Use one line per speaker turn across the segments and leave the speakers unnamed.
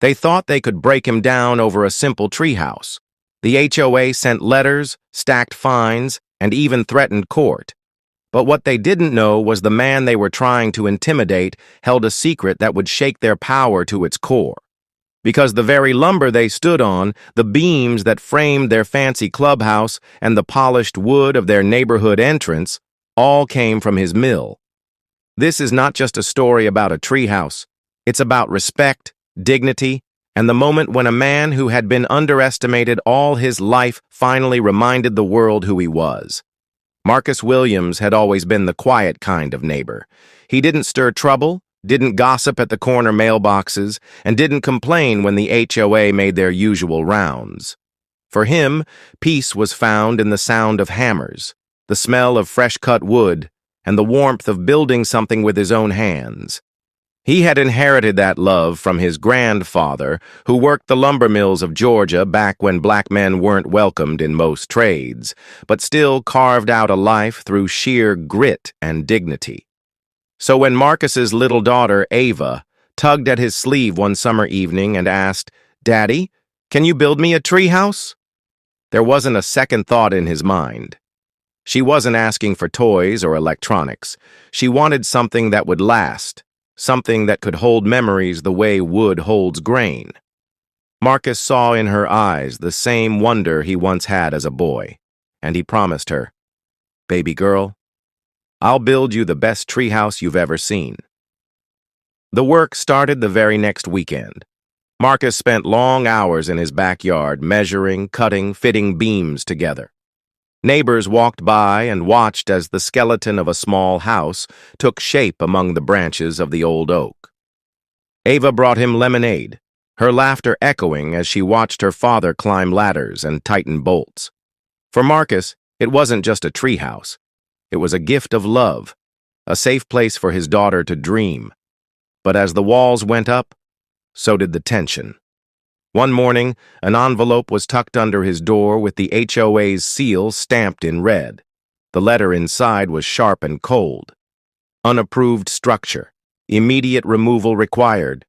They thought they could break him down over a simple treehouse. The HOA sent letters, stacked fines, and even threatened court. But what they didn't know was the man they were trying to intimidate held a secret that would shake their power to its core. Because the very lumber they stood on, the beams that framed their fancy clubhouse, and the polished wood of their neighborhood entrance, all came from his mill. This is not just a story about a treehouse. It's about respect, dignity, and the moment when a man who had been underestimated all his life finally reminded the world who he was. Marcus Williams had always been the quiet kind of neighbor. He didn't stir trouble, didn't gossip at the corner mailboxes, and didn't complain when the HOA made their usual rounds. For him, peace was found in the sound of hammers, the smell of fresh-cut wood, and the warmth of building something with his own hands. He had inherited that love from his grandfather, who worked the lumber mills of Georgia back when black men weren't welcomed in most trades, but still carved out a life through sheer grit and dignity. So when Marcus's little daughter, Ava, tugged at his sleeve one summer evening and asked, "Daddy, can you build me a treehouse?" There wasn't a second thought in his mind. She wasn't asking for toys or electronics. She wanted something that would last, something that could hold memories the way wood holds grain. Marcus saw in her eyes the same wonder he once had as a boy, and he promised her, "Baby girl, I'll build you the best treehouse you've ever seen." The work started the very next weekend. Marcus spent long hours in his backyard measuring, cutting, fitting beams together. Neighbors walked by and watched as the skeleton of a small house took shape among the branches of the old oak. Ava brought him lemonade, her laughter echoing as she watched her father climb ladders and tighten bolts. For Marcus, it wasn't just a treehouse. It was a gift of love, a safe place for his daughter to dream. But as the walls went up, so did the tension. One morning, an envelope was tucked under his door with the HOA's seal stamped in red. The letter inside was sharp and cold. Unapproved structure. Immediate removal required.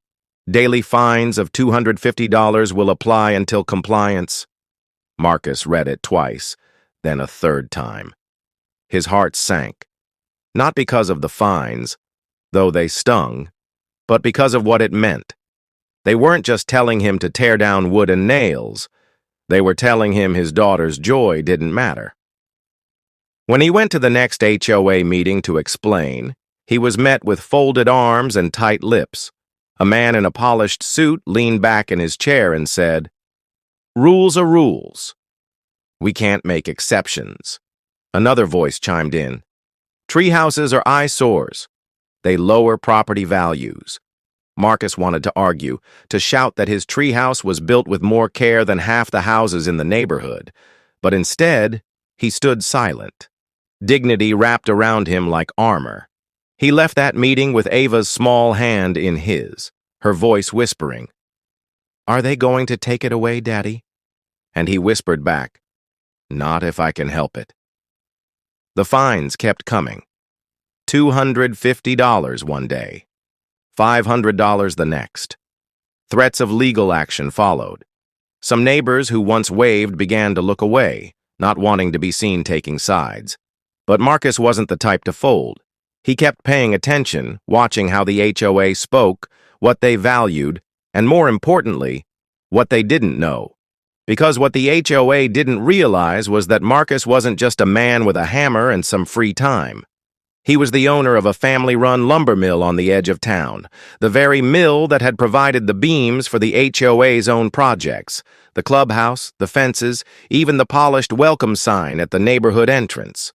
Daily fines of $250 will apply until compliance. Marcus read it twice, then a third time. His heart sank. Not because of the fines, though they stung, but because of what it meant. They weren't just telling him to tear down wood and nails. They were telling him his daughter's joy didn't matter. When he went to the next HOA meeting to explain, he was met with folded arms and tight lips. A man in a polished suit leaned back in his chair and said, "Rules are rules. We can't make exceptions." Another voice chimed in, "Treehouses are eyesores. They lower property values." Marcus wanted to argue, to shout that his treehouse was built with more care than half the houses in the neighborhood, but instead, he stood silent. Dignity wrapped around him like armor. He left that meeting with Ava's small hand in his, her voice whispering, "Are they going to take it away, Daddy?" And he whispered back, "Not if I can help it." The fines kept coming. $250 one day. $500 the next. Threats of legal action followed. Some neighbors who once waved began to look away, not wanting to be seen taking sides. But Marcus wasn't the type to fold. He kept paying attention, watching how the HOA spoke, what they valued, and more importantly, what they didn't know. Because what the HOA didn't realize was that Marcus wasn't just a man with a hammer and some free time. He was the owner of a family-run lumber mill on the edge of town, the very mill that had provided the beams for the HOA's own projects, the clubhouse, the fences, even the polished welcome sign at the neighborhood entrance.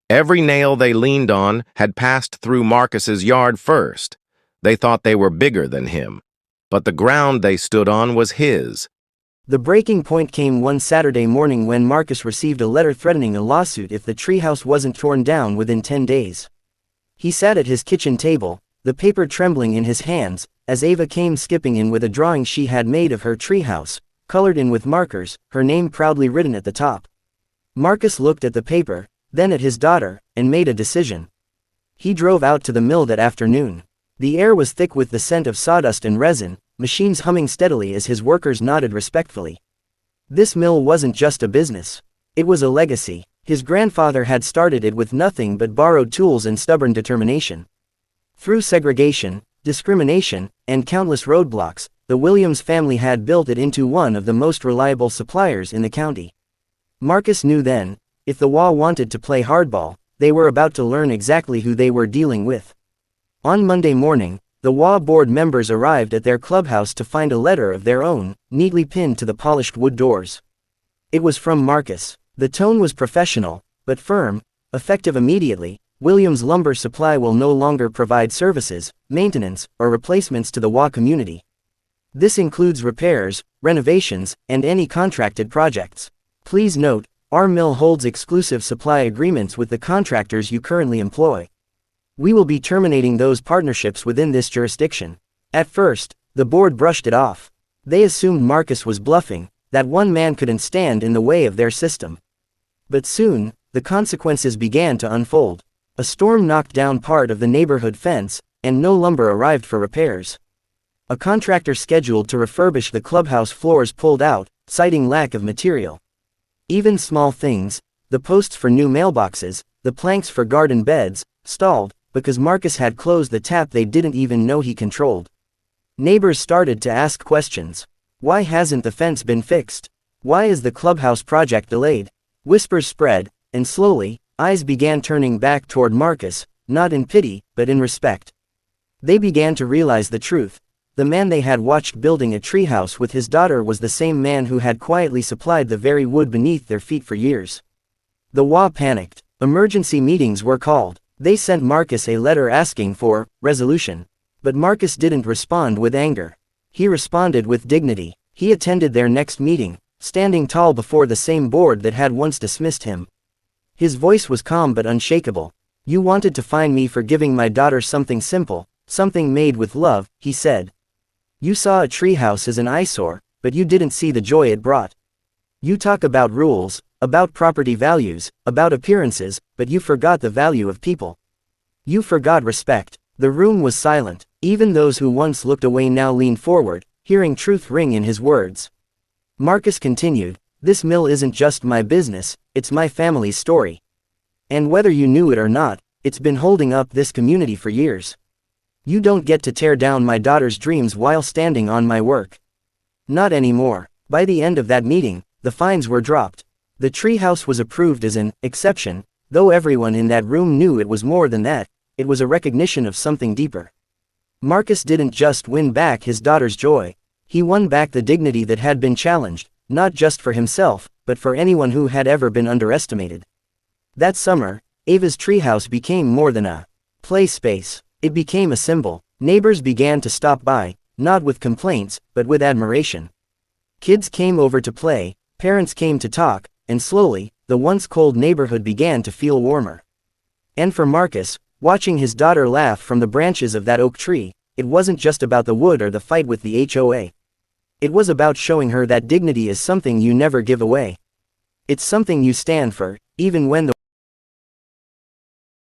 Every nail they leaned on had passed through Marcus's yard first. They thought they were bigger than him, but the ground they stood on was his.
The breaking point came one Saturday morning when Marcus received a letter threatening a lawsuit if the treehouse wasn't torn down within 10 days. He sat at his kitchen table, the paper trembling in his hands, as Ava came skipping in with a drawing she had made of her treehouse, colored in with markers, her name proudly written at the top. Marcus looked at the paper, then at his daughter, and made a decision. He drove out to the mill that afternoon. The air was thick with the scent of sawdust and resin, machines humming steadily as his workers nodded respectfully. This mill wasn't just a business. It was a legacy. His grandfather had started it with nothing but borrowed tools and stubborn determination. Through segregation, discrimination, and countless roadblocks, the Williams family had built it into one of the most reliable suppliers in the county. Marcus knew then, if the WA wanted to play hardball, they were about to learn exactly who they were dealing with. On Monday morning, the WA board members arrived at their clubhouse to find a letter of their own, neatly pinned to the polished wood doors. It was from Marcus. The tone was professional, but firm, effective immediately. Williams Lumber Supply will no longer provide services, maintenance, or replacements to the WA community. This includes repairs, renovations, and any contracted projects. Please note, our mill holds exclusive supply agreements with the contractors you currently employ. We will be terminating those partnerships within this jurisdiction. At first, the board brushed it off. They assumed Marcus was bluffing, that one man couldn't stand in the way of their system. But soon, the consequences began to unfold. A storm knocked down part of the neighborhood fence, and no lumber arrived for repairs. A contractor scheduled to refurbish the clubhouse floors pulled out, citing lack of material. Even small things, the posts for new mailboxes, the planks for garden beds, stalled, because Marcus had closed the tap they didn't even know he controlled. Neighbors started to ask questions. Why hasn't the fence been fixed? Why is the clubhouse project delayed? Whispers spread, and slowly, eyes began turning back toward Marcus, not in pity, but in respect. They began to realize the truth. The man they had watched building a treehouse with his daughter was the same man who had quietly supplied the very wood beneath their feet for years. The WA panicked. Emergency meetings were called. They sent Marcus a letter asking for resolution. But Marcus didn't respond with anger. He responded with dignity. He attended their next meeting, standing tall before the same board that had once dismissed him. His voice was calm but unshakable. You wanted to fine me for giving my daughter something simple, something made with love, he said. You saw a treehouse as an eyesore, but you didn't see the joy it brought. You talk about rules, about property values, about appearances, but you forgot the value of people. You forgot respect. The room was silent. Even those who once looked away now leaned forward, hearing truth ring in his words. Marcus continued, this mill isn't just my business, it's my family's story. And whether you knew it or not, it's been holding up this community for years. You don't get to tear down my daughter's dreams while standing on my work. Not anymore. By the end of that meeting, the fines were dropped. The treehouse was approved as an exception, though everyone in that room knew it was more than that. It was a recognition of something deeper. Marcus didn't just win back his daughter's joy. He won back the dignity that had been challenged, not just for himself, but for anyone who had ever been underestimated. That summer, Ava's treehouse became more than a play space. It became a symbol. Neighbors began to stop by, not with complaints, but with admiration. Kids came over to play, parents came to talk, and slowly, the once cold neighborhood began to feel warmer. And for Marcus, watching his daughter laugh from the branches of that oak tree, it wasn't just about the wood or the fight with the HOA. It was about showing her that dignity is something you never give away. It's something you stand for, even when the